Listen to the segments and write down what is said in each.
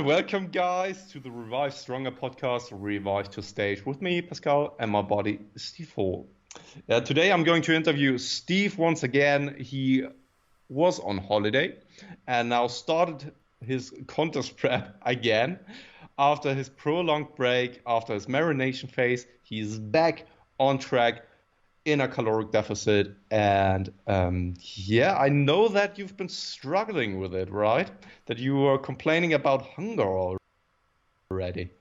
welcome guys to the Revive Stronger podcast, Revive to Stage, with me, Pascal, and my buddy, Steve Hall. Today I'm going to interview Steve once again. He was on holiday and now started his contest prep again. After his prolonged break, after his marination phase, he's back on track in a caloric deficit. And I know that you've been struggling with it, right? That you were complaining about hunger already. Did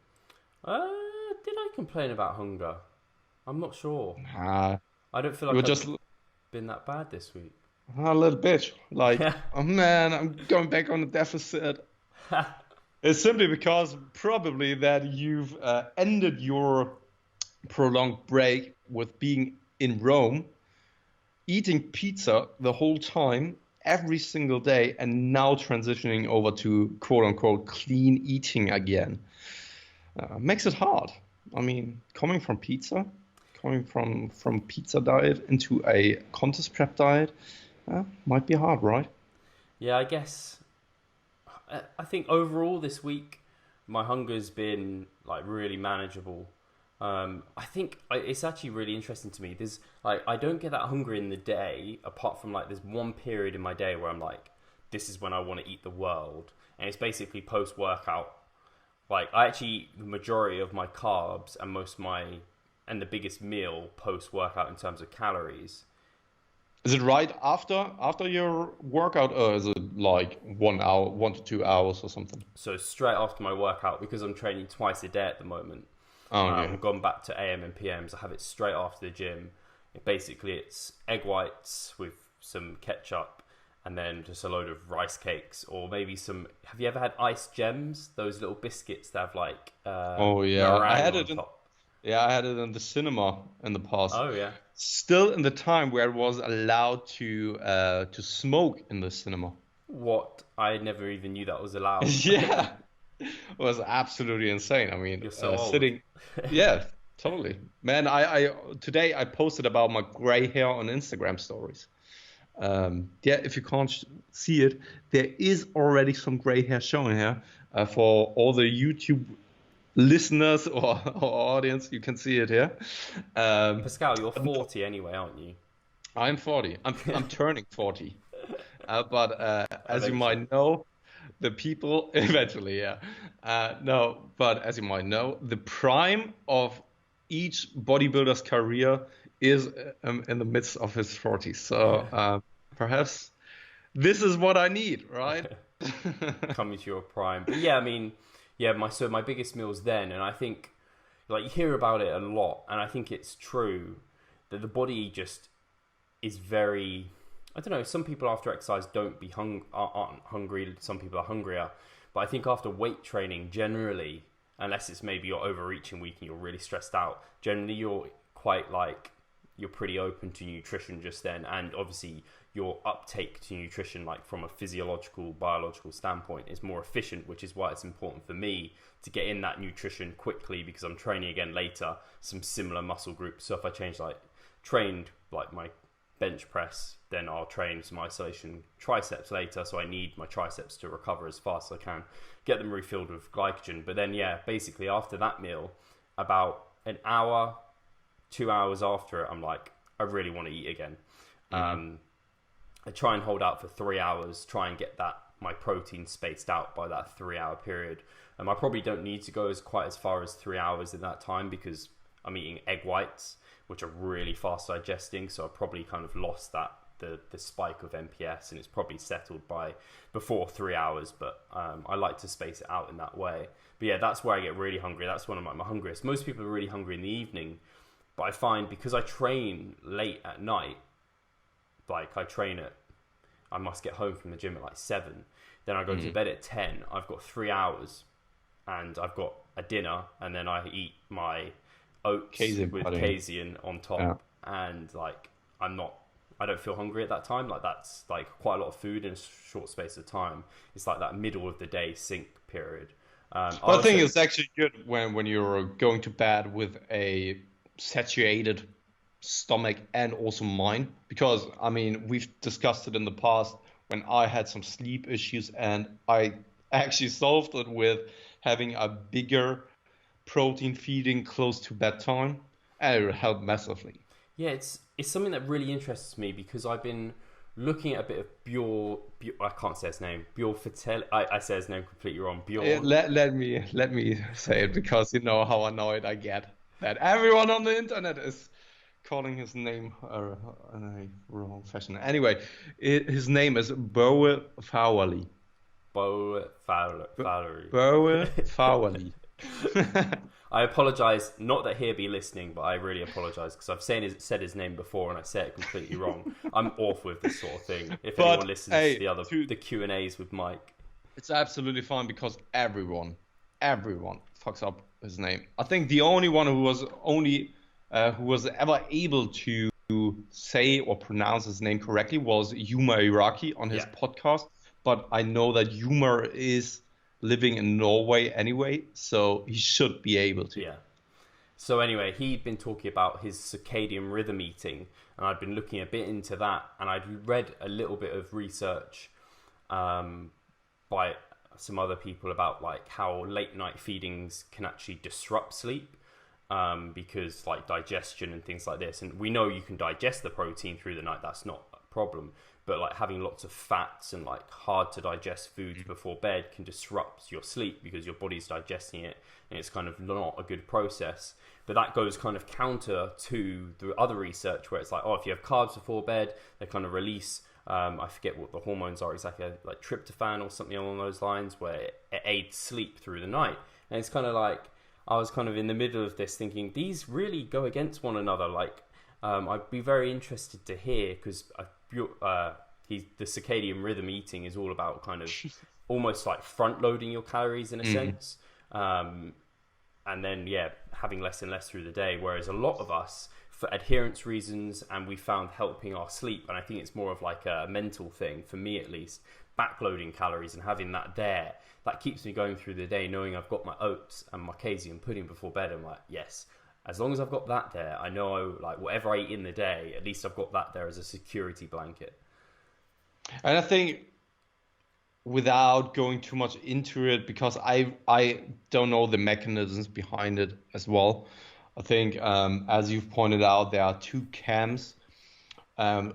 I complain about hunger? I'm not sure. Uh, I don't feel you were like just I've been that bad this week. a little bit like, Yeah. oh man, I'm going back on the deficit. It's simply because probably that you've ended your prolonged break with being in Rome, eating pizza the whole time, every single day, and now transitioning over to quote unquote clean eating again. Makes it hard. I mean, coming from pizza diet into a contest prep diet, might be hard, right? Yeah, I guess. I think overall this week, my hunger's been like really manageable. I think it's actually really interesting to me. There's like I don't get that hungry in the day, apart from like there's one period in my day where I'm like, this is when I want to eat the world, and it's basically post workout. Like I actually eat the majority of my carbs and the biggest meal post workout in terms of calories. Is it right after your workout, or is it like 1 hour, 1 to 2 hours or something? So straight after my workout, because I'm training twice a day at the moment. Oh, okay. I've gone back to AM and PMs. I have it straight after the gym. It's egg whites with some ketchup and then just a load of rice cakes or maybe some. Have you ever had ice gems? Those little biscuits that have like Oh yeah, meringue on top. I had it in the cinema in the past. Oh yeah. Still in the time where it was allowed to smoke in the cinema. What? I never even knew that was allowed. Yeah, it was absolutely insane. I mean, You're so old. sitting, yeah, totally. Man, I today I posted about my gray hair on Instagram stories. If you can't see it, there is already some gray hair showing here. For all the YouTube listeners or audience, you can see it here. Pascal, you're 40 anyway, aren't you? I'm 40. I'm turning 40. But as you Eventually. might know, the people eventually, yeah. No, but as you might know, the prime of each bodybuilder's career is in the midst of his 40s. So perhaps this is what I need, right? Coming to your prime. But yeah, I mean, yeah, my biggest meal's then, and I think like you hear about it a lot, and I think it's true that the body just is very. I don't know. Some people after exercise aren't hungry. Some people are hungrier, but I think after weight training, generally, unless it's maybe your overreaching week and you're really stressed out, generally you're pretty open to nutrition just then, and obviously your uptake to nutrition, like from a physiological, biological standpoint, is more efficient, which is why it's important for me to get in that nutrition quickly because I'm training again later, some similar muscle groups. So if I trained like my bench press, then I'll train some isolation triceps later. So I need my triceps to recover as fast as I can, get them refilled with glycogen. But then, yeah, basically after that meal, about an hour, 2 hours after it, I'm like, I really want to eat again. I try and hold out for 3 hours, try and get my protein spaced out by that 3 hour period. I probably don't need to go quite as far as 3 hours in that time because I'm eating egg whites, which are really fast digesting. So I probably kind of lost the spike of MPS, and it's probably settled by before 3 hours. But I like to space it out in that way. But yeah, that's where I get really hungry. That's when I'm at my hungriest. Most people are really hungry in the evening, but I find because I train late at night, like I must get home from the gym at like 7. Then I go to bed at 10. I've got 3 hours and I've got a dinner, and then I eat my oats with casein on top. Yeah. And like, I don't feel hungry at that time. Like that's like quite a lot of food in a short space of time. It's like that middle of the day sink period. I think it's actually good when you're going to bed with a satiated stomach and also mind, because I mean we've discussed it in the past when I had some sleep issues and I actually solved it with having a bigger protein feeding close to bedtime, and it helped massively. Yeah, it's something that really interests me because I've been looking at a bit of I can't say his name. Bjorn Fattel. I say his name completely wrong. Bjorn. Let me say it because you know how annoyed I get that everyone on the internet is calling his name in a wrong fashion. Anyway, his name is Boe Fowley. Bo Fowlery. Boe Fowley. I apologise, not that he'll be listening, but I really apologise because I've said his name before and I said it completely wrong. I'm awful with this sort of thing. If anyone listens to the Q&As with Mike. It's absolutely fine because everyone fucks up his name. I think the only one who was ever able to say or pronounce his name correctly was Yuma Iraki on his podcast. But I know that Yuma is living in Norway anyway, so he should be able to. Yeah. So anyway, he'd been talking about his circadian rhythm eating, and I'd been looking a bit into that, and I'd read a little bit of research by some other people about like how late night feedings can actually disrupt sleep because like digestion and things like this. And we know you can digest the protein through the night, that's not a problem. But like having lots of fats and like hard to digest foods before bed can disrupt your sleep because your body's digesting it and it's kind of not a good process. But that goes kind of counter to the other research where it's like, oh, if you have carbs before bed, they kind of release, I forget what the hormones are exactly, like tryptophan or something along those lines, where it aids sleep through the night. And it's kind of like, I was kind of in the middle of this thinking, these really go against one another. Like, I'd be very interested to hear because the circadian rhythm eating is all about kind of almost like front loading your calories in a sense, and then having less and less through the day, whereas a lot of us, for adherence reasons, and we found helping our sleep, and I think it's more of like a mental thing for me at least, backloading calories and having that there, that keeps me going through the day knowing I've got my oats and my casein pudding before bed. I'm like, yes, as long as I've got that there, I know like whatever I eat in the day, at least I've got that there as a security blanket. And I think without going too much into it, because I don't know the mechanisms behind it as well. I think, as you've pointed out, there are two camps. I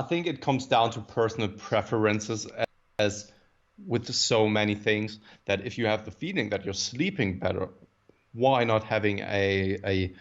think it comes down to personal preferences, as with so many things, that if you have the feeling that you're sleeping better, why not having a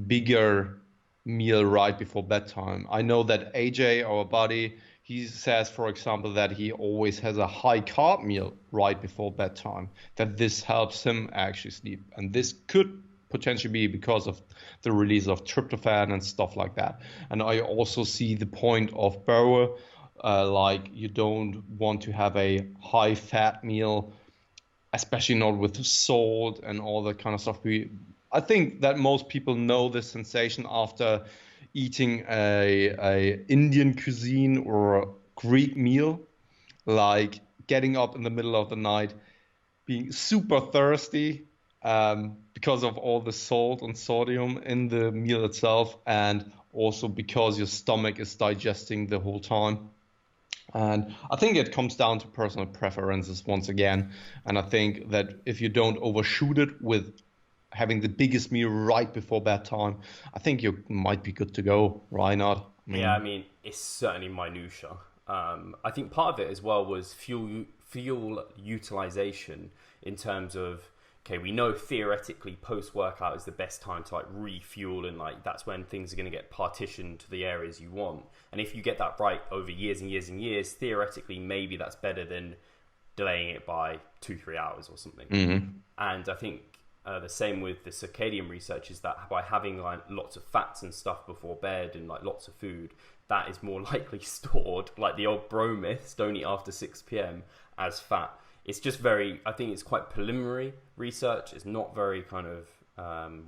bigger meal right before bedtime? I know that AJ, our buddy, he says, for example, that he always has a high carb meal right before bedtime, that this helps him actually sleep. And this could potentially be because of the release of tryptophan and stuff like that. And I also see the point of Boe, like you don't want to have a high fat meal, especially not with salt and all that kind of stuff. I think that most people know this sensation after eating a Indian cuisine or a Greek meal, like getting up in the middle of the night, being super thirsty because of all the salt and sodium in the meal itself, and also because your stomach is digesting the whole time. And I think it comes down to personal preferences once again. And I think that if you don't overshoot it with having the biggest meal right before bedtime, I think you might be good to go. Why not? I mean, it's certainly minutia. I think part of it as well was fuel utilization in terms of, okay, we know theoretically post-workout is the best time to like refuel, and like that's when things are going to get partitioned to the areas you want. And if you get that right over years and years and years, theoretically maybe that's better than delaying it by 2-3 hours or something. And I think the same with the circadian research is that by having like lots of fats and stuff before bed and like lots of food, that is more likely stored, like the old bro myths, don't eat after 6 p.m. as fat. It's just I think it's quite preliminary research. It's not very kind of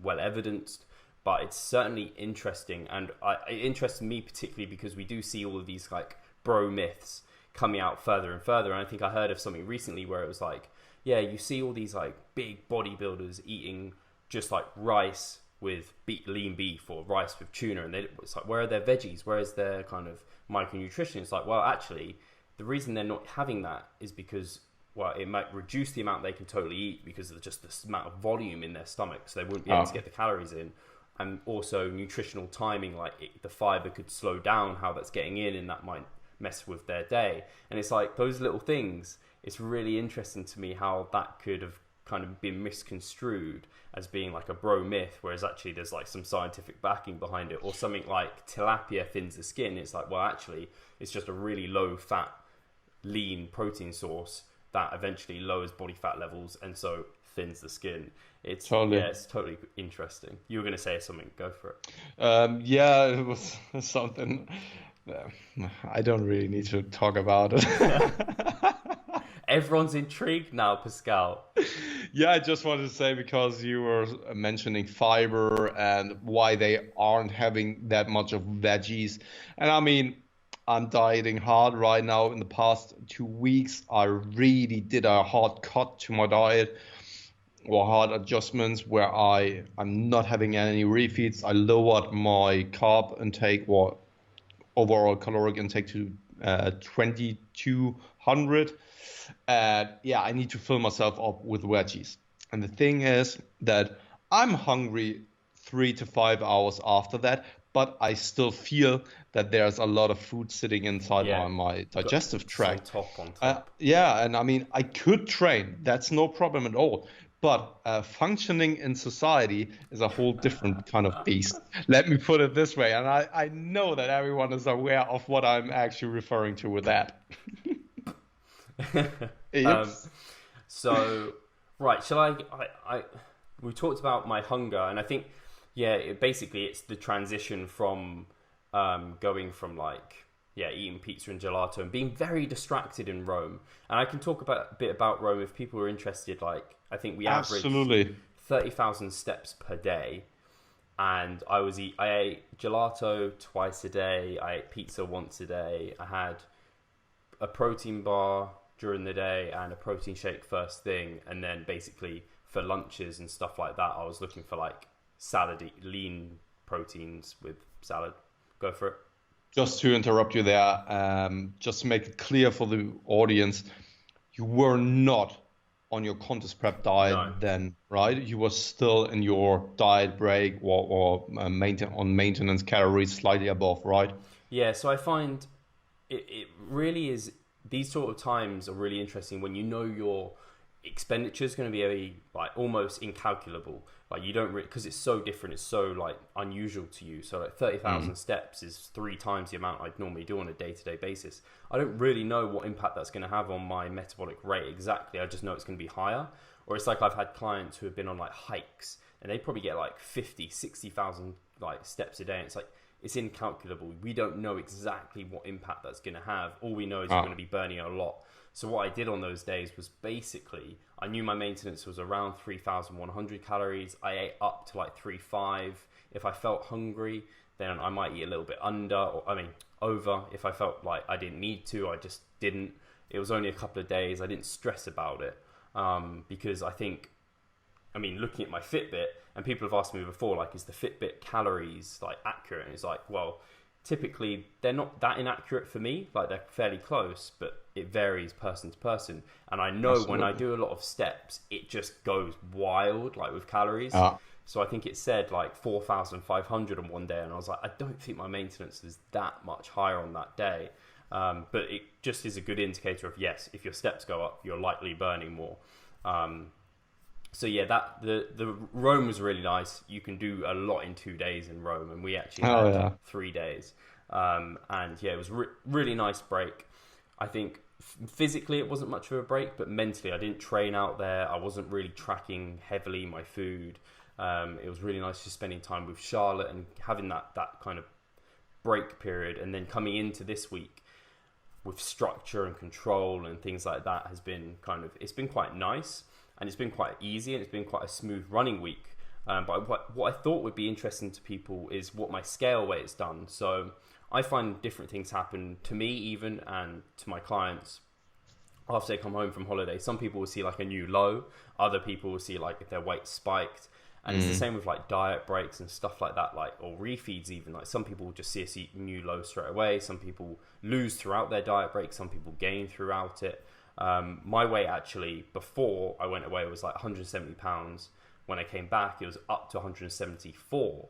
well evidenced, but it's certainly interesting. And it interests me particularly because we do see all of these like bro myths coming out further and further. And I think I heard of something recently where it was like, yeah, you see all these like big bodybuilders eating just like rice with lean beef or rice with tuna. And it's like, where are their veggies? Where is their kind of micronutrition? It's like, well, actually, the reason they're not having that is because well, it might reduce the amount they can totally eat because of just the amount of volume in their stomach, so they wouldn't be able to get the calories in. And also nutritional timing, like the fiber could slow down how that's getting in, and that might mess with their day. And it's like those little things, it's really interesting to me how that could have kind of been misconstrued as being like a bro myth, whereas actually there's like some scientific backing behind it. Or something like tilapia thins the skin. It's like, well, actually it's just a really low fat, lean protein source that eventually lowers body fat levels and so thins the skin. It's totally interesting. You were going to say something, go for it. Yeah, it was something. I don't really need to talk about it. Everyone's intrigued now, Pascal. Yeah, I just wanted to say, because you were mentioning fiber and why they aren't having that much of veggies. And I mean, I'm dieting hard right now. In the past 2 weeks, I really did a hard cut to my diet, or hard adjustments, where I'm not having any refeeds. I lowered my carb intake, or overall caloric intake, to 2200. Yeah, I need to fill myself up with veggies. And the thing is that I'm hungry 3 to 5 hours after that, but I still feel that there's a lot of food sitting inside my digestive tract. On top. Yeah, and I mean, I could train. That's no problem at all. But functioning in society is a whole different kind of beast. Let me put it this way. And I know that everyone is aware of what I'm actually referring to with that. So, right, shall I we talked about my hunger, and I think, basically it's the transition from going from eating pizza and gelato and being very distracted in Rome. And I can talk a bit about Rome if people are interested. I think we averaged 30,000 steps per day, and I ate gelato twice a day, I ate pizza once a day, I had a protein bar during the day and a protein shake first thing, and then basically for lunches and stuff like that, I was looking for salad, lean proteins with salad. Go for it. Just to interrupt you there, just to make it clear for the audience, you were not on your contest prep diet then, right? You were still in your diet break or on maintenance calories, slightly above, right? Yeah, so I find it really is, these sort of times are really interesting when you know your expenditure is going to be almost incalculable. You don't because it's so different, it's so unusual to you. So 30,000 steps is 3 times the amount I'd normally do on a day-to-day basis. I don't really know what impact that's going to have on my metabolic rate exactly. I just know it's going to be higher. Or it's I've had clients who have been on hikes and they probably get 50, 60,000 steps a day, and it's incalculable. We don't know exactly what impact that's going to have. All we know is you're going to be burning a lot. So what I did on those days was basically, I knew my maintenance was around 3,100 calories. I ate up to 3,500. If I felt hungry, then I might eat a little bit over. If I felt like I didn't need to, I just didn't. It was only a couple of days. I didn't stress about it because I think, looking at my Fitbit, and people have asked me before, is the Fitbit calories accurate? And it's well, typically they're not that inaccurate for me. They're fairly close, but it varies person to person. And I know when I do a lot of steps, it just goes wild, with calories. So I think it said 4,500 on one day, and I was I don't think my maintenance is that much higher on that day. But it just is a good indicator of, yes, if your steps go up, you're likely burning more. So yeah, the Rome was really nice. You can do a lot in 2 days in Rome, and we actually had 3 days. And yeah, it was really nice break. I think physically it wasn't much of a break, but mentally I didn't train out there. I wasn't really tracking heavily my food. It was really nice just spending time with Charlotte and having that kind of break period, and then coming into this week with structure and control and things like that has been it's been quite nice. And it's been quite easy, and it's been quite a smooth running week. But what I thought would be interesting to people is what my scale weight has done. So I find different things happen to me even, and to my clients after they come home from holiday. Some people will see a new low. Other people will see if their weight spiked. And it's the same with diet breaks and stuff like that, or refeeds even. Some people will just see a new low straight away. Some people lose throughout their diet break. Some people gain throughout it. My weight actually before I went away was like 170 pounds. When I came back, it was up to 174.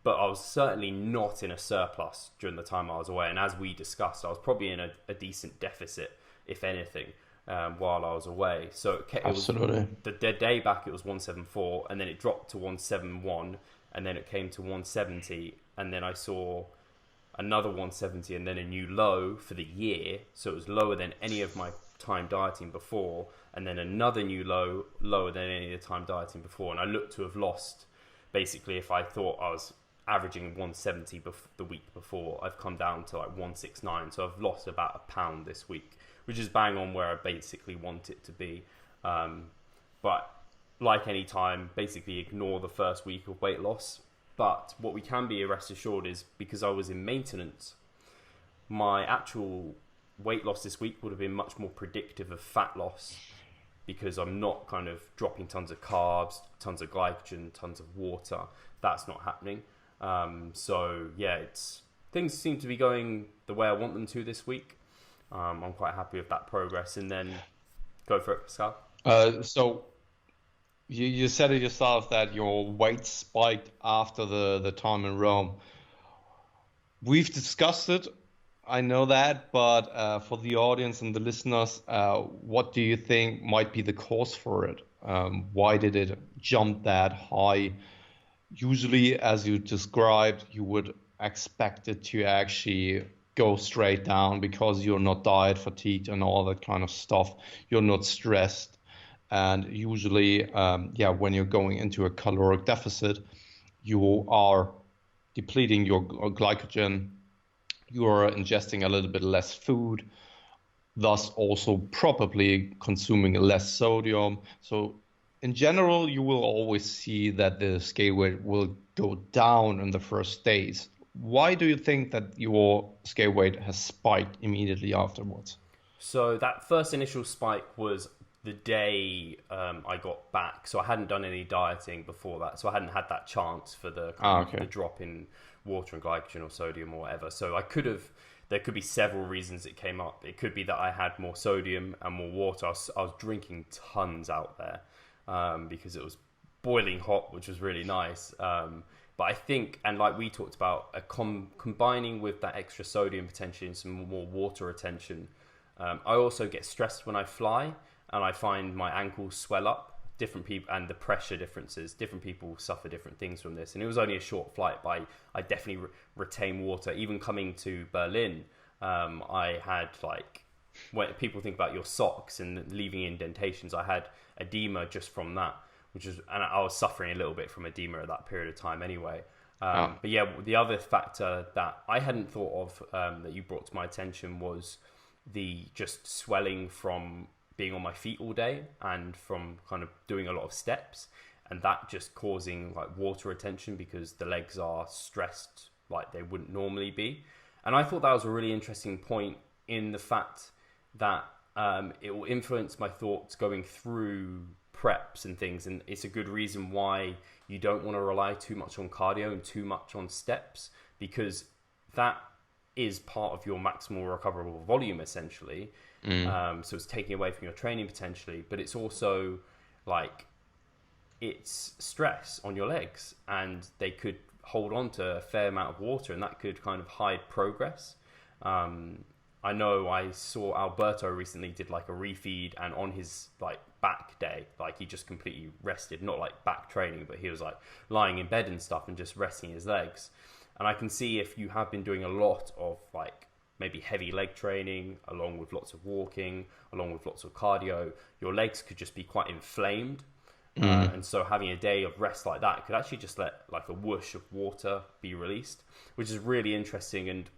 But I was certainly not in a surplus during the time I was away. And as we discussed, I was probably in a decent deficit, if anything, while I was away. So it was the day back, it was 174, and then it dropped to 171, and then it came to 170, and then I saw another 170, and then a new low for the year. So it was lower than any of my time dieting before, and then another new low, lower than any of the time dieting before. And I looked to have lost, basically, if I thought I was averaging 170 the week before, I've come down to like 169. So I've lost about a pound this week, which is bang on where I basically want it to be. But like any time, basically ignore the first week of weight loss. But what we can be rest assured is, because I was in maintenance, my actual weight loss this week would have been much more predictive of fat loss, because I'm not kind of dropping tons of carbs, tons of glycogen, tons of water. That's not happening. So yeah, things seem to be going the way I want them to this week. I'm quite happy with that progress. And then go for it, Pascal. So you said it yourself that your weight spiked after the time in Rome. We've discussed it, I know that, but for the audience and the listeners, what do you think might be the cause for it? Why did it jump that high? Usually, as you described, you would expect it to actually go straight down because you're not diet fatigued and all that kind of stuff. You're not stressed. And usually, when you're going into a caloric deficit, you are depleting your glycogen. You are ingesting a little bit less food, thus also probably consuming less sodium. So in general, you will always see that the scale weight will go down in the first days. Why do you think that your scale weight has spiked immediately afterwards? So that first initial spike was the day I got back. So I hadn't done any dieting before that. So I hadn't had that chance for the drop in water and glycogen or sodium or whatever. So there could be several reasons it came up. It could be that I had more sodium and more water. I was drinking tons out there because it was boiling hot, which was really nice. But I think, and like we talked about, combining with that extra sodium potentially and some more water retention, I also get stressed when I fly, and I find my ankles swell up. Different people, and the pressure differences, different people suffer different things from this. And it was only a short flight, but I definitely retain water. Even coming to Berlin, I had when people think about your socks and leaving indentations, I had edema just from that, and I was suffering a little bit from edema at that period of time anyway. But yeah, the other factor that I hadn't thought of that you brought to my attention was the just swelling from being on my feet all day and from kind of doing a lot of steps, and that just causing water retention because the legs are stressed like they wouldn't normally be. And I thought that was a really interesting point in the fact that it will influence my thoughts going through preps and things, and it's a good reason why you don't want to rely too much on cardio and too much on steps, because that is part of your maximal recoverable volume essentially. So it's taking away from your training potentially, but it's also it's stress on your legs, and they could hold on to a fair amount of water, and that could kind of hide progress. I know I saw Alberto recently did a refeed, and on his back day, he just completely rested, not back training, but he was lying in bed and stuff and just resting his legs. And I can see if you have been doing a lot of maybe heavy leg training, along with lots of walking, along with lots of cardio, your legs could just be quite inflamed. And so having a day of rest like that could actually just let a whoosh of water be released, which is really interesting. And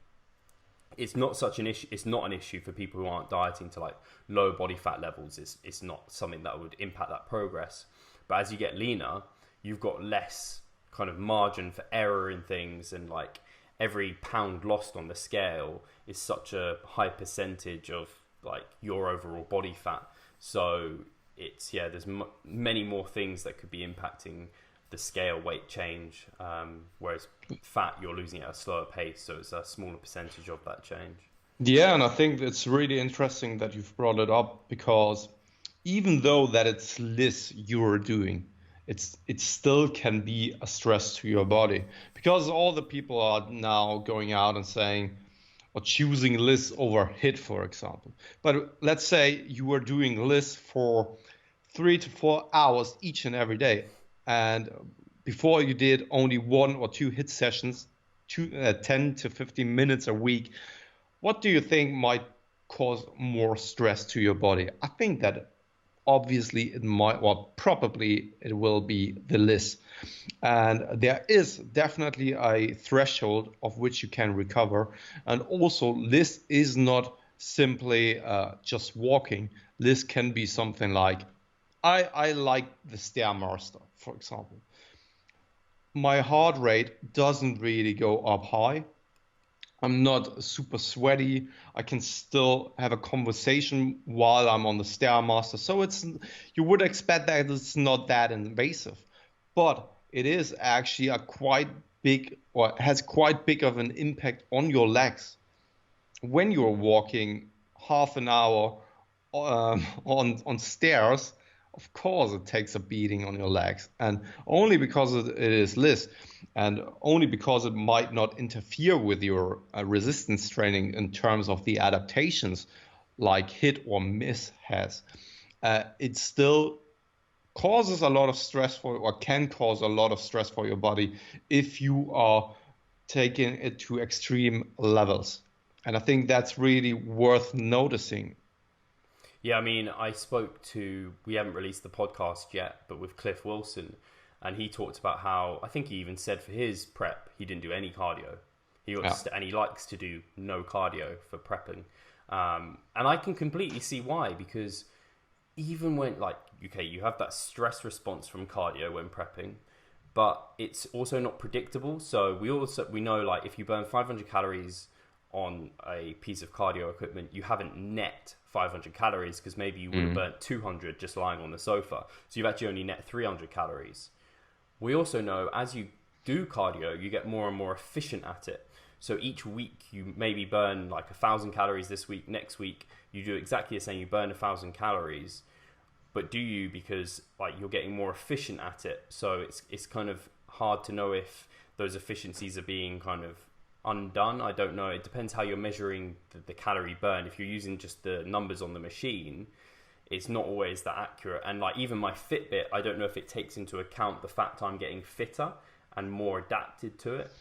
it's not such an issue. It's not an issue for people who aren't dieting to low body fat levels. It's not something that would impact that progress. But as you get leaner, you've got less kind of margin for error in things, and every pound lost on the scale is such a high percentage of your overall body fat. So there's many more things that could be impacting the scale weight change, whereas fat, you're losing at a slower pace, so it's a smaller percentage of that change. Yeah, and I think it's really interesting that you've brought it up because even though that it's less you're doing, it still can be a stress to your body because all the people are now going out and saying or choosing less over hit, for example. But let's say you were doing less for 3 to 4 hours each and every day, and before you did only 1 or 2 hit sessions, 10 to 15 minutes a week. What do you think might cause more stress to your body? I think that obviously it might, well, probably it will be the list. And there is definitely a threshold of which you can recover. And also, list is not simply just walking. List can be something like, I like the Stairmaster, for example. My heart rate doesn't really go up high. I'm not super sweaty. I can still have a conversation while I'm on the Stairmaster. So you would expect that it's not that invasive, but it is actually a quite big or has quite big of an impact on your legs when you're walking half an hour on stairs. Of course, it takes a beating on your legs, and only because it is less, and only because it might not interfere with your resistance training in terms of the adaptations like hit or miss has. It still causes a lot of stress for, or can cause a lot of stress for your body if you are taking it to extreme levels. And I think that's really worth noticing. Yeah, I mean, we haven't released the podcast yet, but with Cliff Wilson, and he talked about how, I think he even said for his prep, he didn't do any cardio. And he likes to do no cardio for prepping. And I can completely see why, because even when, like, okay, you have that stress response from cardio when prepping, but it's also not predictable. So we know, like, if you burn 500 calories on a piece of cardio equipment, you haven't net 500 calories because maybe you would have burnt 200 just lying on the sofa. So you've actually only net 300 calories. We also know as you do cardio, you get more and more efficient at it. So each week you maybe burn like 1,000 calories this week. Next week you do exactly the same. You burn 1,000 calories, but do you, because like you're getting more efficient at it. So it's kind of hard to know if those efficiencies are being kind of undone. I don't know. It depends how you're measuring the calorie burn. If you're using just the numbers on the machine, it's not always that accurate. And like even my Fitbit, I don't know if it takes into account the fact I'm getting fitter and more adapted to it.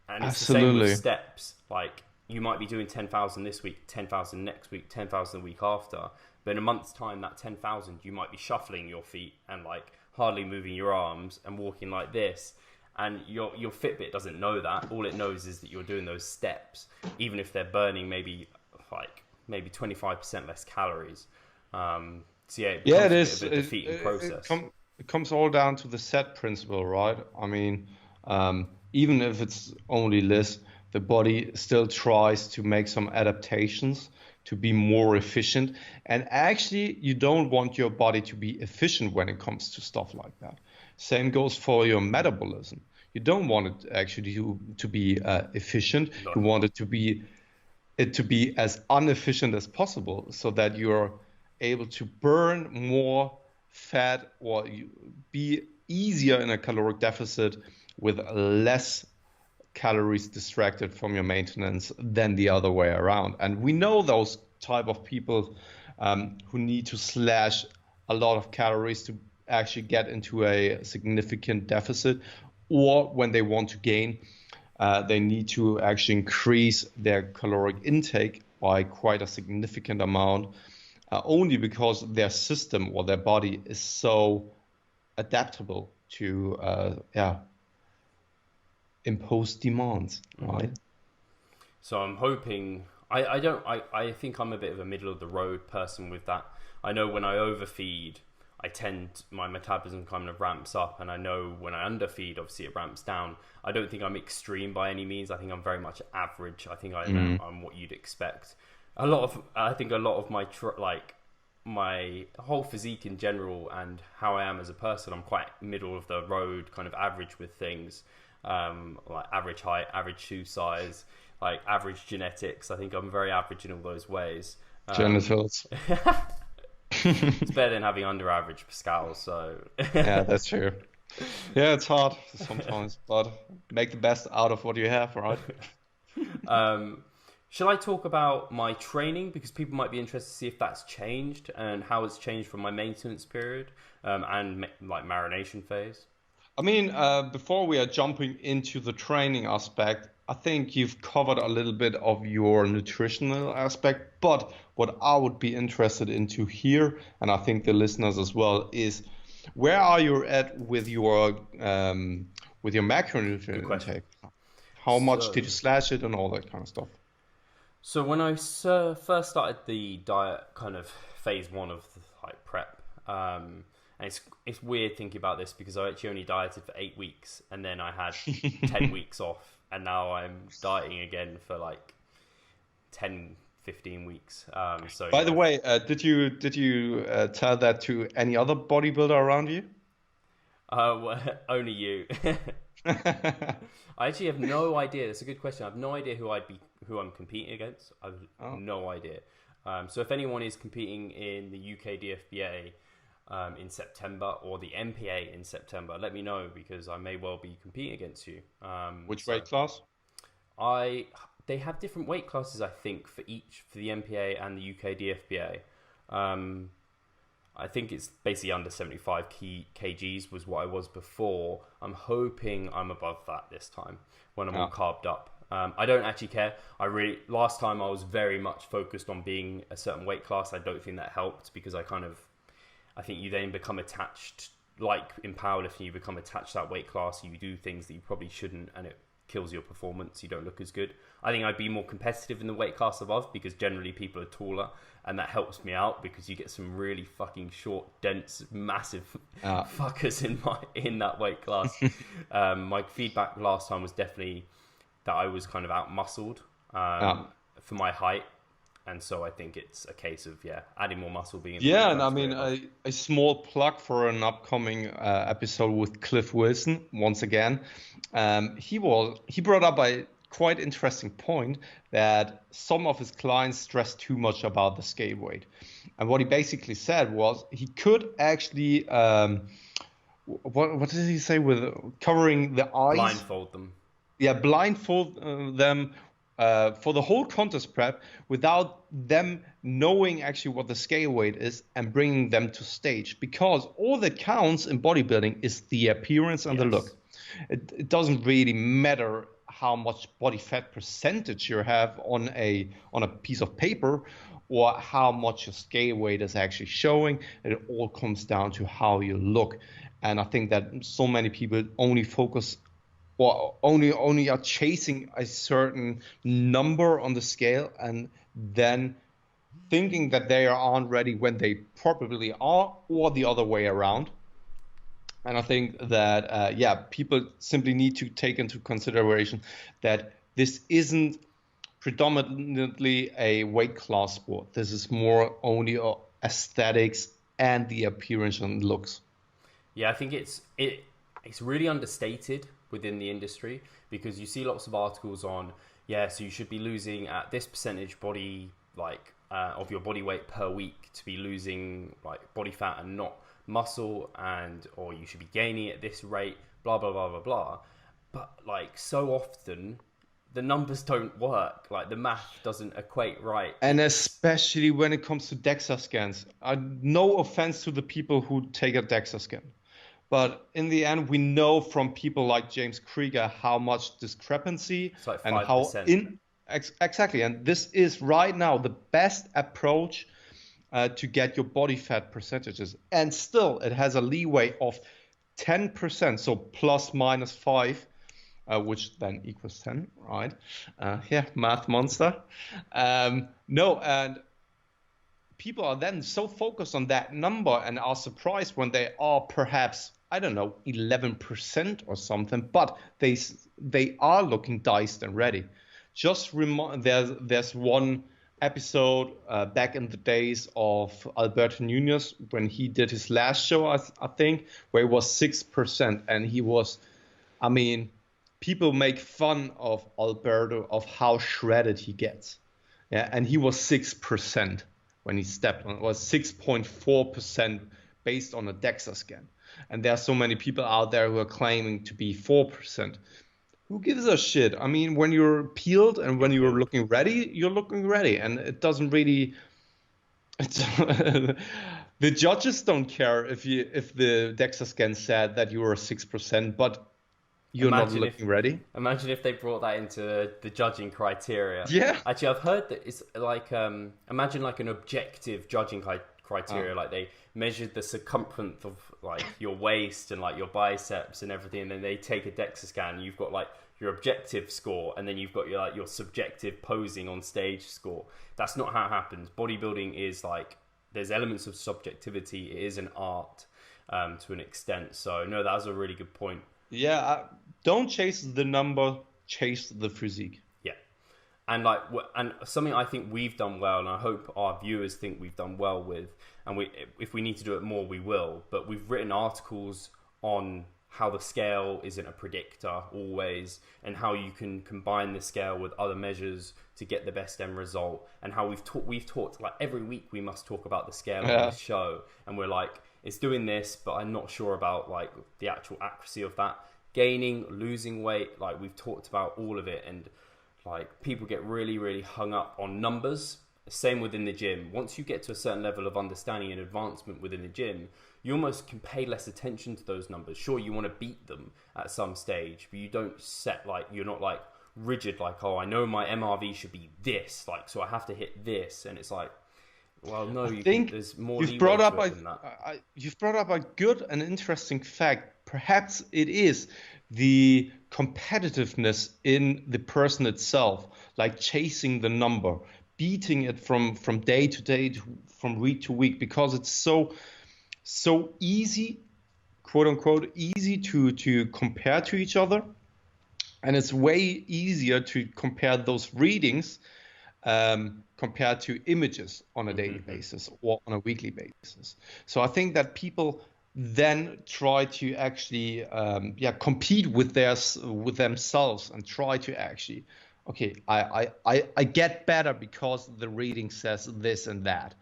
And it's the same with steps. Like you might be doing 10,000 this week, 10,000 next week, 10,000 the week after. But in a month's time, that 10,000, you might be shuffling your feet and like hardly moving your arms and walking like this. And your Fitbit doesn't know that. All it knows is that you're doing those steps, even if they're burning maybe 25% less calories. So yeah, it is a bit of a defeating process. It comes all down to the set principle, right? I mean, even if it's only less, the body still tries to make some adaptations to be more efficient. And actually, you don't want your body to be efficient when it comes to stuff like that. Same goes for your metabolism. You don't want it actually to be efficient. No. You want it to be as inefficient as possible, so that you're able to burn more fat or be easier in a caloric deficit with less calories distracted from your maintenance than the other way around. And we know those type of people who need to slash a lot of calories to actually get into a significant deficit, or when they want to gain, they need to actually increase their caloric intake by quite a significant amount, only because their system or their body is so adaptable to impose demands, right? So I'm hoping, I think I'm a bit of a middle of the road person with that. I know when I overfeed, my metabolism kind of ramps up, and I know when I underfeed, obviously it ramps down. I don't think I'm extreme by any means. I think I'm very much average. I think I'm what you'd expect. I think a lot of my my whole physique in general and how I am as a person, I'm quite middle of the road, kind of average with things, like average height, average shoe size, like average genetics. I think I'm very average in all those ways. Genitals. It's better than having under average Pascal. So Yeah, that's true. Yeah, it's hard sometimes, but make the best out of what you have, right? Shall I talk about my training, because people might be interested to see if that's changed and how it's changed from my maintenance period and like marination phase? I mean, before we are jumping into the training aspect, I think you've covered a little bit of your nutritional aspect, but what I would be interested into here, and I think the listeners as well, is where are you at with your Good macronutrient question. intake? How much did So, you slash it and all that kind of stuff? so when I first started the diet, kind of phase one of the, like prep, and it's weird thinking about this because I actually only dieted for 8 weeks, and then I had 10 weeks off, and now I'm dieting again for like 10, 15 weeks. So By the yeah, way, did you tell that to any other bodybuilder around you? only you. I actually have no idea. That's a good question. I have no idea who I'm competing against. I have Oh, no idea. So if anyone is competing in the UK DFBA in September or the MPA in September, let me know because I may well be competing against you. which So weight class? I they have different weight classes, I think, for each for the MPA and the UK DFBA. Um, I think it's basically under 75 kgs was what I was before. I'm hoping I'm above that this time when I'm all Yeah. carved up. I don't actually care. Last time I was very much focused on being a certain weight class. I don't think that helped because I think you then become attached, like in powerlifting, you become attached to that weight class. You do things that you probably shouldn't, and it kills your performance. You don't look as good. I think I'd be more competitive in the weight class above because generally people are taller, and that helps me out because you get some really fucking short, dense, massive Yeah. fuckers in that weight class. My feedback last time was definitely that I was kind of out muscled Yeah. for my height. And so I think it's a case of adding more muscle, being able to Yeah, and I adjust weight mean, above. a small plug for an upcoming episode with Cliff Wilson once again. He brought up a quite interesting point that some of his clients stress too much about the scale weight, and what he basically said was he could actually what did he say with covering the eyes? Blindfold them. Yeah, blindfold them for the whole contest prep without them knowing actually what the scale weight is and bringing them to stage, because all that counts in bodybuilding is the appearance and the look. Yes. It doesn't really matter how much body fat percentage you have on a piece of paper or how much your scale weight is actually showing. It all comes down to how you look. And I think that so many people only focus or only are chasing a certain number on the scale and then thinking that they aren't ready when they probably are, or the other way around. And I think that people simply need to take into consideration that this isn't predominantly a weight class sport. This is more only aesthetics and the appearance and looks. Yeah, I think it's really understated within the industry because you see lots of articles on so you should be losing at this percentage body of your body weight per week to be losing like body fat and not muscle, and or you should be gaining at this rate, blah blah blah blah blah. But like so often the numbers don't work, like the math doesn't equate right. And especially when it comes to DEXA scans. No offense to the people who take a DEXA scan. But in the end, we know from people like James Krieger how much discrepancy It's like and how 5%. exactly. And this is right now the best approach to get your body fat percentages. And still, it has a leeway of 10%, so plus minus 5, which then equals 10, right? Math monster. No, and people are then so focused on that number and are surprised when they are perhaps, I don't know, 11% or something, but they are looking diced and ready. Just there's one episode back in the days of Alberto Nunez when he did his last show, I think, where it was 6%. And he was, I mean, people make fun of Alberto of how shredded he gets. Yeah, and he was 6% when he stepped on. It was 6.4% based on a DEXA scan. And there are so many people out there who are claiming to be 4%. Who gives a shit? I mean, when you're peeled and when you're looking ready, you're looking ready. And it doesn't really... the judges don't care if the DEXA scan said that you were 6%, but you're not looking ready. Imagine if they brought that into the judging criteria. Yeah. Actually, I've heard that it's like, imagine like an objective judging criteria. Like they measured the circumference of like your waist and like your biceps and everything. And then they take a DEXA scan. You've got like your objective score. And then you've got your subjective posing on stage score. That's not how it happens. Bodybuilding is like, there's elements of subjectivity. It is an art to an extent. So no, that was a really good point. Yeah, don't chase the number, chase the physique. Yeah, and something I think we've done well, and I hope our viewers think we've done well with, and if we need to do it more, we will. But we've written articles on how the scale isn't a predictor always, and how you can combine the scale with other measures to get the best end result, and how we've talked like every week we must talk about the scale on the show, and we're like, it's doing this, but I'm not sure about like the actual accuracy of that. Gaining, losing weight, like we've talked about all of it, and like people get really, really hung up on numbers. Same within the gym. Once you get to a certain level of understanding and advancement within the gym, you almost can pay less attention to those numbers. Sure, you want to beat them at some stage, but you don't set like, you're not like rigid, like, oh, I know my MRV should be this, like, so I have to hit this, and it's like, well, no, I think there's more. You've brought up a good and interesting fact. Perhaps it is the competitiveness in the person itself, like chasing the number, beating it from day to day, from week to week, because it's so easy, quote unquote, easy to compare to each other, and it's way easier to compare those readings compared to images on a daily basis or on a weekly basis. So I think that people then try to actually compete with themselves and try to actually, okay, I get better because the reading says this and that.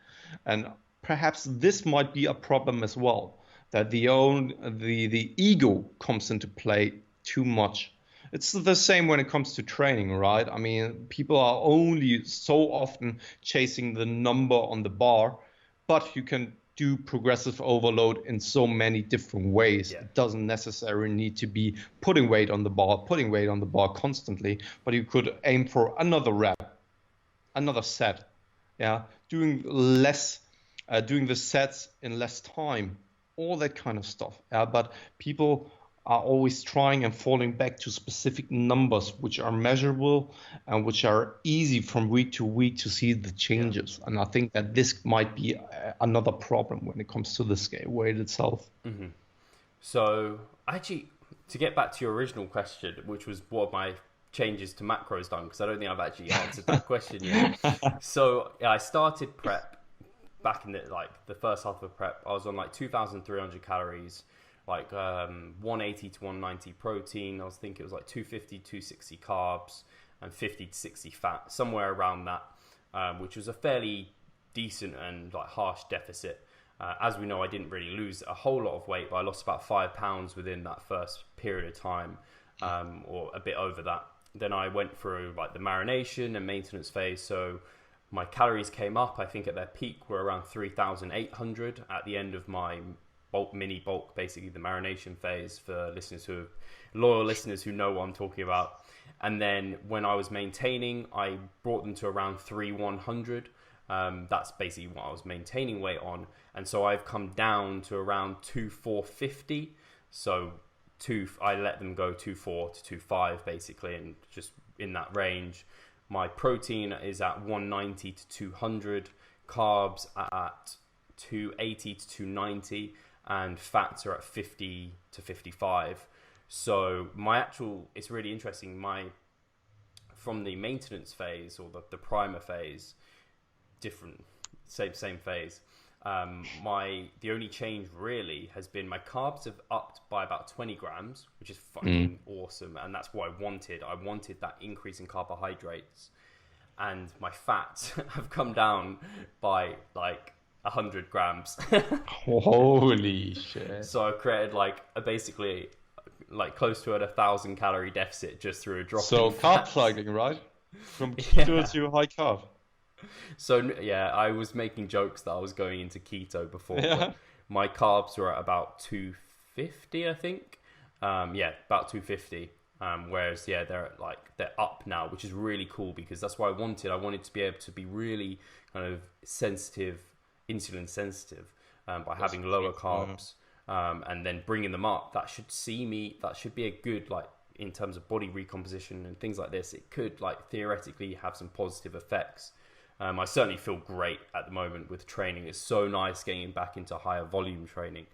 And perhaps this might be a problem as well, that the ego comes into play too much. It's the same when it comes to training, right? I mean, people are only so often chasing the number on the bar, but you can do progressive overload in so many different ways. Yeah. It doesn't necessarily need to be putting weight on the bar constantly, but you could aim for another rep, another set. Yeah, doing the sets in less time, all that kind of stuff. Yeah, but people are always trying and falling back to specific numbers which are measurable and which are easy from week to week to see the changes. Yeah. And I think that this might be another problem when it comes to the scale weight itself. Mm-hmm. So actually, to get back to your original question, which was what my changes to macros done, because I don't think I've actually answered that question yet. So yeah, I started prep back in the first half of prep. I was on like 2,300 calories, like 180 to 190 protein. I was thinking it was like 250, 260 carbs and 50 to 60 fat, somewhere around that, which was a fairly decent and like harsh deficit. As we know, I didn't really lose a whole lot of weight, but I lost about 5 pounds within that first period of time, or a bit over that. Then I went through like the marination and maintenance phase. So my calories came up. I think at their peak were around 3,800 at the end of my mini bulk, basically the marination phase, for loyal listeners who know what I'm talking about. And then when I was maintaining, I brought them to around 3,100. That's basically what I was maintaining weight on. And so I've come down to around 2,450. So I let them go 2,4 to 2,5 basically, and just in that range. My protein is at 190 to 200, carbs at 280 to 290, and fats are at 50 to 55. So it's really interesting. From the maintenance phase or the primer phase, different, same phase. The only change really has been my carbs have upped by about 20 grams, which is fucking awesome, and that's what I wanted. I wanted that increase in carbohydrates, and my fats have come down by like 100 grams. Holy shit! So I've created like basically like close to a 1,000 calorie deficit just through a drop. So in carb fats. cycling, right? From keto to high carb. So yeah, I was making jokes that I was going into keto before, Yeah. but my carbs were at about 250, I think. About 250. Whereas they're up now, which is really cool because that's what I wanted. I wanted to be able to be really kind of sensitive, insulin sensitive, by having lower carbs, and then bringing them up. That should be a good, like, in terms of body recomposition and things like this. It could, like, theoretically have some positive effects. I certainly feel great at the moment with training. It's so nice getting back into higher volume training.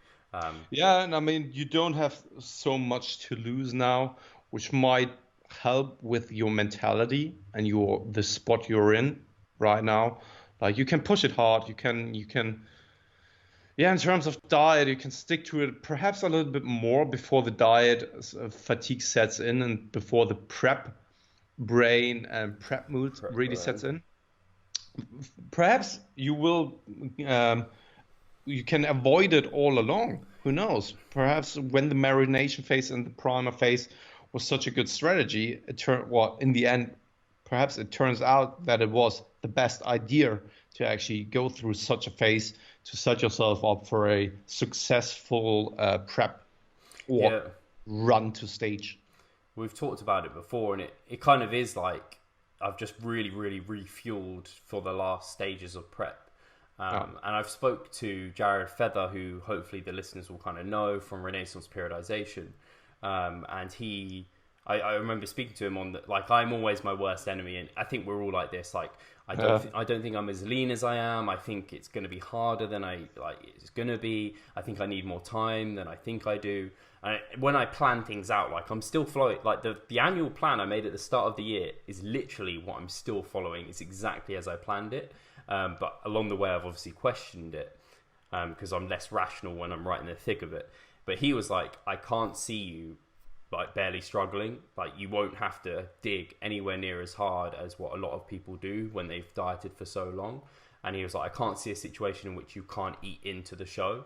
Yeah, and I mean, you don't have so much to lose now, which might help with your mentality and the spot you're in right now. Like, you can push it hard. You can, yeah, in terms of diet, you can stick to it perhaps a little bit more before the diet fatigue sets in and before the prep brain and prep mood really sets in. Perhaps you will, you can avoid it all along. Who knows? Perhaps when the marination phase and the primer phase was such a good strategy, in the end, perhaps it turns out that it was the best idea to actually go through such a phase to set yourself up for a successful prep or run to stage. We've talked about it before, and it kind of is like I've just really, really refueled for the last stages of prep. And I've spoke to Jared Feather, who hopefully the listeners will kind of know from Renaissance Periodization. And I remember speaking to him on I'm always my worst enemy. And I think we're all like this. Like, I don't think I'm as lean as I am. I think it's going to be harder than it's going to be. I think I need more time than I think I do. When I plan things out, like, I'm still following, like, the annual plan I made at the start of the year is literally what I'm still following. It's exactly as I planned it. But along the way, I've obviously questioned it because I'm less rational when I'm right in the thick of it. But he was like, I can't see you, like, barely struggling. Like, you won't have to dig anywhere near as hard as what a lot of people do when they've dieted for so long. And he was like, I can't see a situation in which you can't eat into the show.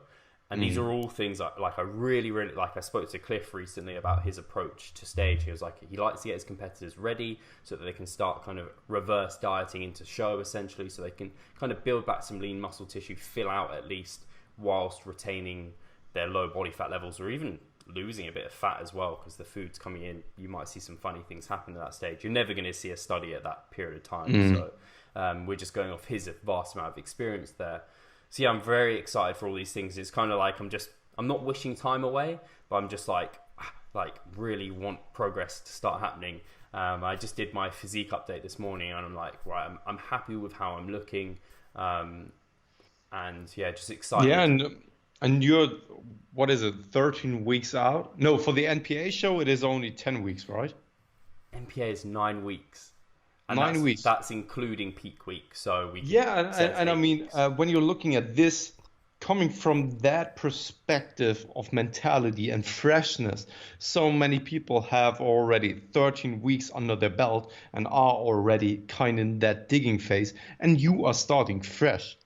And these are all things I really, really like. I spoke to Cliff recently about his approach to stage. He was like, he likes to get his competitors ready so that they can start kind of reverse dieting into show, essentially, so they can kind of build back some lean muscle tissue, fill out at least, whilst retaining their low body fat levels, or even losing a bit of fat as well, because the food's coming in. You might see some funny things happen at that stage. You're never going to see a study at that period of time. So we're just going off his vast amount of experience there. So yeah, I'm very excited for all these things. It's kind of like I'm not wishing time away, but I'm just like really want progress to start happening. I just did my physique update this morning, and I'm like, right, I'm happy with how I'm looking, and yeah, just excited. Yeah, and you're, what is it, 13 weeks out? No, for the NPA show, it is only 10 weeks, right? NPA is 9 weeks. And 9 weeks. That's including peak week. So and I mean, when you're looking at this, coming from that perspective of mentality and freshness, so many people have already 13 weeks under their belt and are already kind of in that digging phase, and you are starting fresh,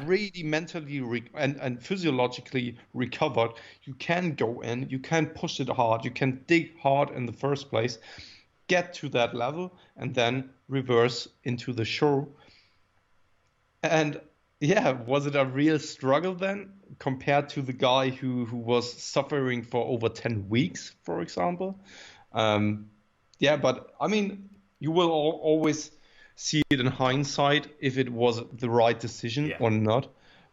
really mentally and physiologically recovered. You can go in, you can push it hard, you can dig hard in the first place, get to that level, and then reverse into the show. And yeah, was it a real struggle then compared to the guy who was suffering for over 10 weeks, for example? Yeah, but I mean, you will always see it in hindsight if it was the right decision or not.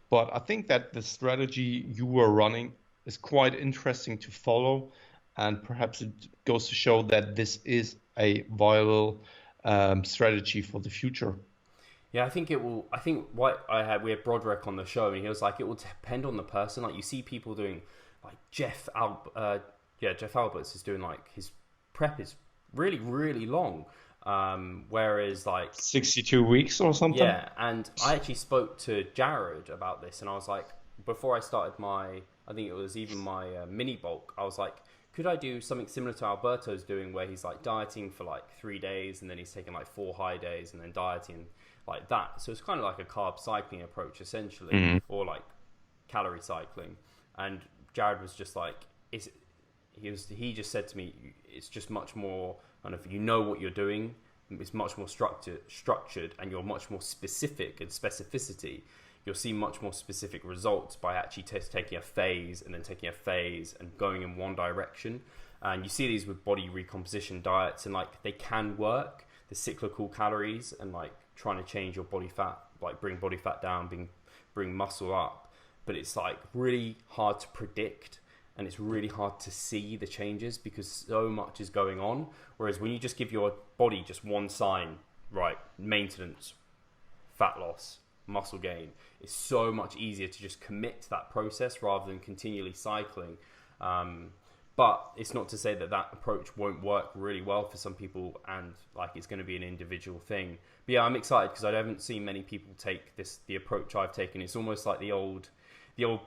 But I think that the strategy you were running is quite interesting to follow, and perhaps it goes to show that this is a viable strategy for the future. Yeah, I think it will. I think we had Broderick on the show, and he was like, it will depend on the person. Like, you see people doing, like, Jeff Alberts is doing, like, his prep is really, really long. Whereas like 62 weeks or something. yeah, and I actually spoke to Jared about this, and I was like, before I started I think it was even my mini bulk, I was like, could I do something similar to Alberto's doing, where he's like dieting for like 3 days, and then he's taking like 4 high days, and then dieting like that. So it's kind of like a carb cycling approach, essentially, or like calorie cycling. And Jared was just like, he just said to me, it's just much more kind of, you know what you're doing. It's much more structured, and you're much more specific and specificity. You'll see much more specific results by actually taking a phase and then taking a phase and going in one direction. And you see these with body recomposition diets, and like they can work, the cyclical calories and like trying to change your body fat, like bring body fat down, bring muscle up. But it's like really hard to predict, and it's really hard to see the changes because so much is going on. Whereas when you just give your body just one sign, right, maintenance, fat loss, muscle gain, it's so much easier to just commit to that process rather than continually cycling. But it's not to say that approach won't work really well for some people, and like it's going to be an individual thing. But yeah, I'm excited because I haven't seen many people take the approach I've taken. It's almost like the old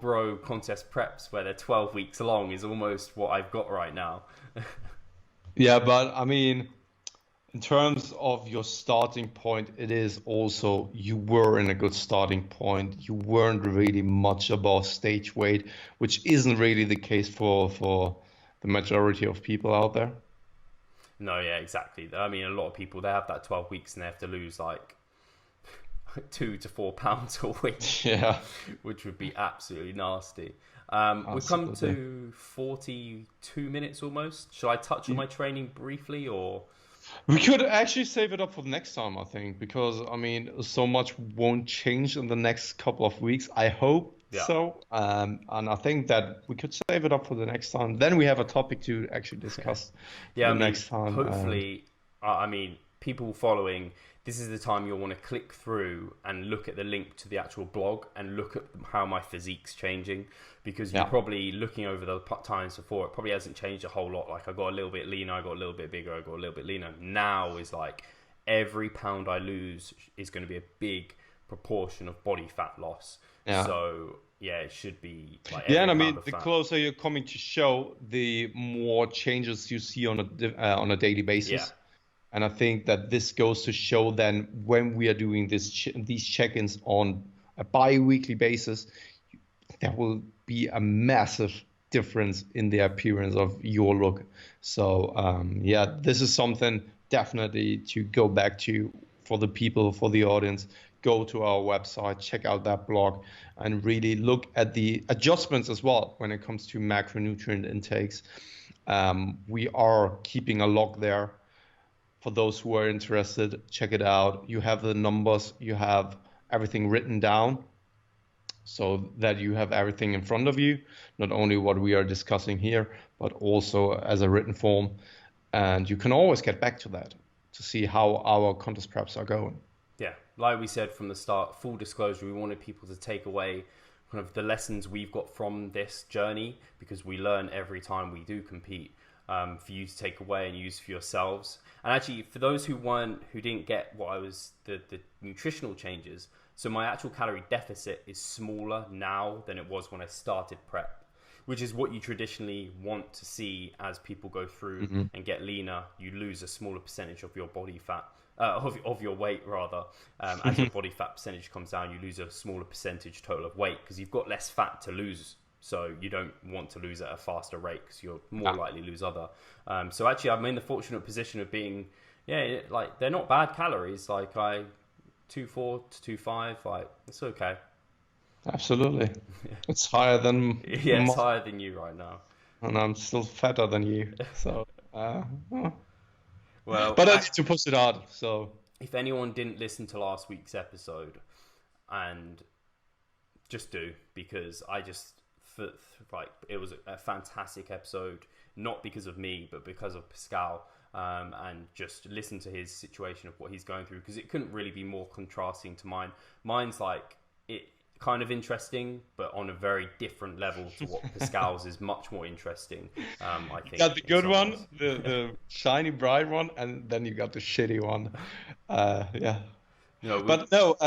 bro contest preps where they're 12 weeks long is almost what I've got right now. Yeah, but I mean, in terms of your starting point, it is also, you were in a good starting point. You weren't really much above stage weight, which isn't really the case for the majority of people out there. No, yeah, exactly. I mean, a lot of people, they have that 12 weeks and they have to lose like 2 to 4 pounds a week, Yeah, which would be absolutely nasty. We've come absolutely. to 42 minutes almost. Shall I touch on my training briefly, or? We could actually save it up for the next time, I think, because I mean, so much won't change in the next couple of weeks. I hope Yeah. so. And I think that we could save it up for the next time. Then we have a topic to actually discuss for Yeah, I the mean, next time. hopefully, I mean, people following, this is the time you'll want to click through and look at the link to the actual blog and look at how my physique's changing, because you're Yeah. probably looking over the times before, it probably hasn't changed a whole lot. Like I got a little bit leaner, I got a little bit bigger, I got a little bit leaner. Now is like every pound I lose is going to be a big proportion of body fat loss. Yeah. So yeah, it should be like Yeah, and every I pound mean, of the fat. closer you're coming to show, the more changes you see on a daily Yeah. basis. And I think that this goes to show then when we are doing these check-ins on a bi-weekly basis, there will be a massive difference in the appearance of your look. So yeah, this is something definitely to go back to for the people, for the audience. Go to our website, check out that blog, and really look at the adjustments as well when it comes to macronutrient intakes. We are keeping a log there. For those who are interested, check it out. You have the numbers, you have everything written down so that you have everything in front of you, not only what we are discussing here, but also as a written form. And you can always get back to that to see how our contest preps are going. Yeah, like we said from the start, full disclosure, we wanted people to take away kind of the lessons we've got from this journey, because we learn every time we do compete, for you to take away and use for yourselves. And actually, for those who didn't get what I was, the nutritional changes, so my actual calorie deficit is smaller now than it was when I started prep, which is what you traditionally want to see as people go through and get leaner. You lose a smaller percentage of your body fat, of your weight rather. As your body fat percentage comes down, you lose a smaller percentage total of weight because you've got less fat to lose. So you don't want to lose at a faster rate because you're more likely to lose other. So actually, I'm in the fortunate position of being, yeah, like they're not bad calories. Like 2.4 to 2.5, like it's okay. Absolutely. It's higher than Yeah, it's higher than you right now. and I'm still fatter than you. So, Well, but I need to push it hard. So, if anyone didn't listen to last week's episode, and just do, because I just like it was a fantastic episode, not because of me, but because of Pascal, and just listen to his situation of what he's going through, because it couldn't really be more contrasting to mine. Mine's like it kind of interesting, but on a very different level to what Pascal's is much more interesting. I think. You got the good one, the shiny bright one, and then you got the shitty one. Yeah. No, but no.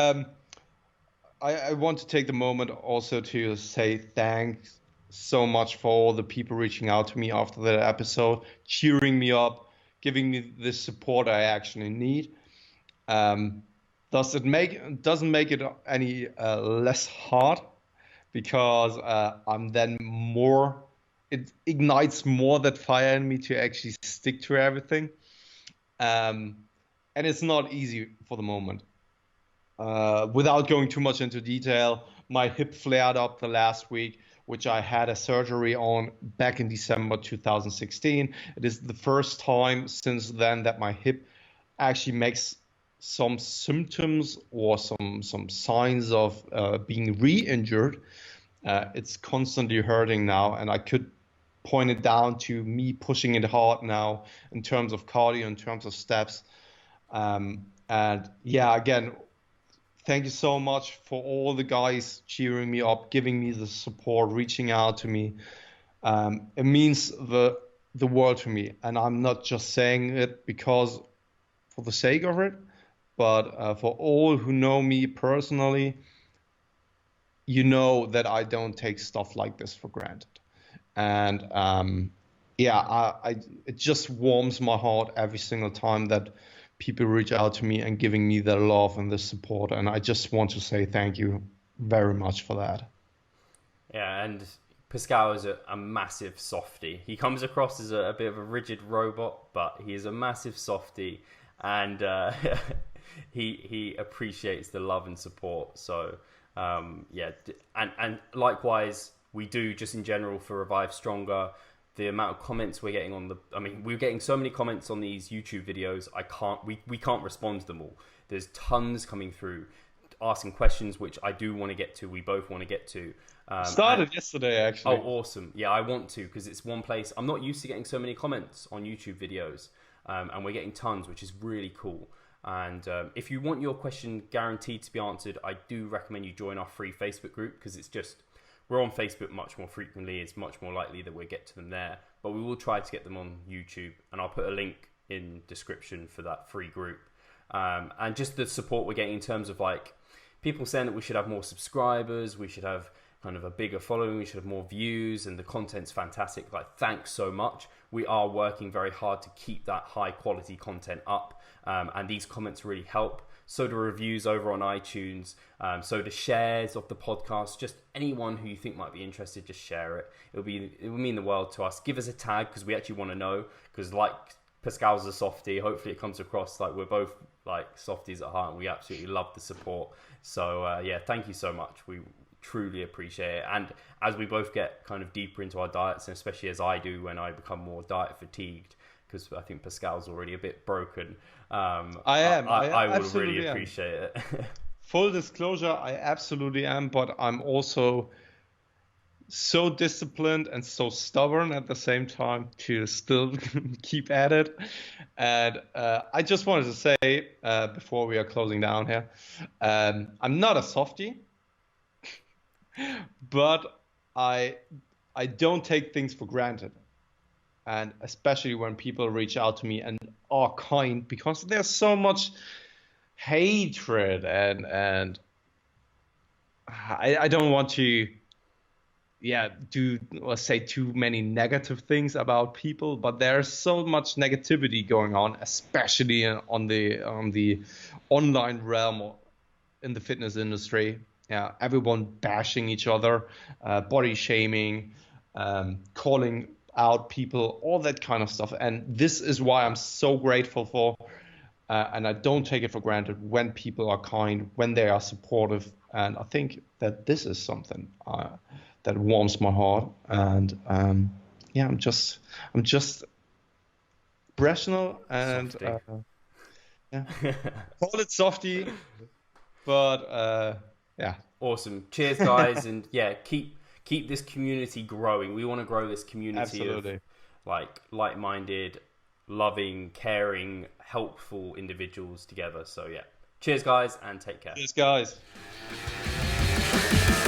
I want to take the moment also to say thanks so much for all the people reaching out to me after that episode, cheering me up, giving me the support I actually need. Doesn't make it any less hard, because I'm then more. It ignites more that fire in me to actually stick to everything, and it's not easy for the moment. Without going too much into detail, my hip flared up the last week, which I had a surgery on back in December 2016. It is the first time since then that my hip actually makes some symptoms or some signs of being re-injured. It's constantly hurting now, and I could point it down to me pushing it hard now in terms of cardio, in terms of steps. And yeah, again, thank you so much for all the guys cheering me up, giving me the support, reaching out to me. It means the world to me, and I'm not just saying it because for the sake of it, but for all who know me personally, you know that I don't take stuff like this for granted. And yeah, it just warms my heart every single time that people reach out to me and giving me their love and the support. And I just want to say thank you very much for that. Yeah, and Pascal is a massive softie. He comes across as a bit of a rigid robot, but he is a massive softie, and he appreciates the love and support. So yeah, and likewise we do just in general for Revive Stronger. The amount of comments we're getting we're getting so many comments on these YouTube videos. We can't respond to them all. There's tons coming through, asking questions which I do want to get to. We both want to get to. Started yesterday, actually. Oh, awesome! Yeah, I want to, because it's one place I'm not used to getting so many comments on YouTube videos, and we're getting tons, which is really cool. And if you want your question guaranteed to be answered, I do recommend you join our free Facebook group, because we're on Facebook much more frequently. It's much more likely that we'll get to them there, but we will try to get them on YouTube, and I'll put a link in description for that free group. And just the support we're getting in terms of like people saying that we should have more subscribers, we should have kind of a bigger following, we should have more views, and the content's fantastic. Like, thanks so much. We are working very hard to keep that high quality content up, and these comments really help. So do reviews over on iTunes, so do shares of the podcast. Just anyone who you think might be interested, just share it. It will mean the world to us. Give us a tag, because we actually want to know, because like Pascal's a softie, hopefully it comes across like we're both like softies at heart, and we absolutely love the support. So yeah, thank you so much. We truly appreciate it. And as we both get kind of deeper into our diets, and especially as I do when I become more diet fatigued, because I think Pascal's already a bit broken, I would really appreciate it. Full disclosure, I absolutely am, but I'm also so disciplined and so stubborn at the same time to still keep at it. And I just wanted to say, before we are closing down here, I'm not a softie, but I don't take things for granted. And especially when people reach out to me and are kind, because there's so much hatred, and I don't want to do or say too many negative things about people, but there's so much negativity going on, especially on the online realm in the fitness industry. Yeah, everyone bashing each other, body shaming, calling out people, all that kind of stuff. And this is why I'm so grateful for, and I don't take it for granted when people are kind, when they are supportive. And I think that this is something that warms my heart. And yeah, I'm just rational and yeah, call it softy, but yeah. Awesome. Cheers, guys, and yeah, keep this community growing. We want to grow this community of like-minded, loving, caring, helpful individuals together. So yeah, cheers, guys, and take care. Cheers, guys. Bye.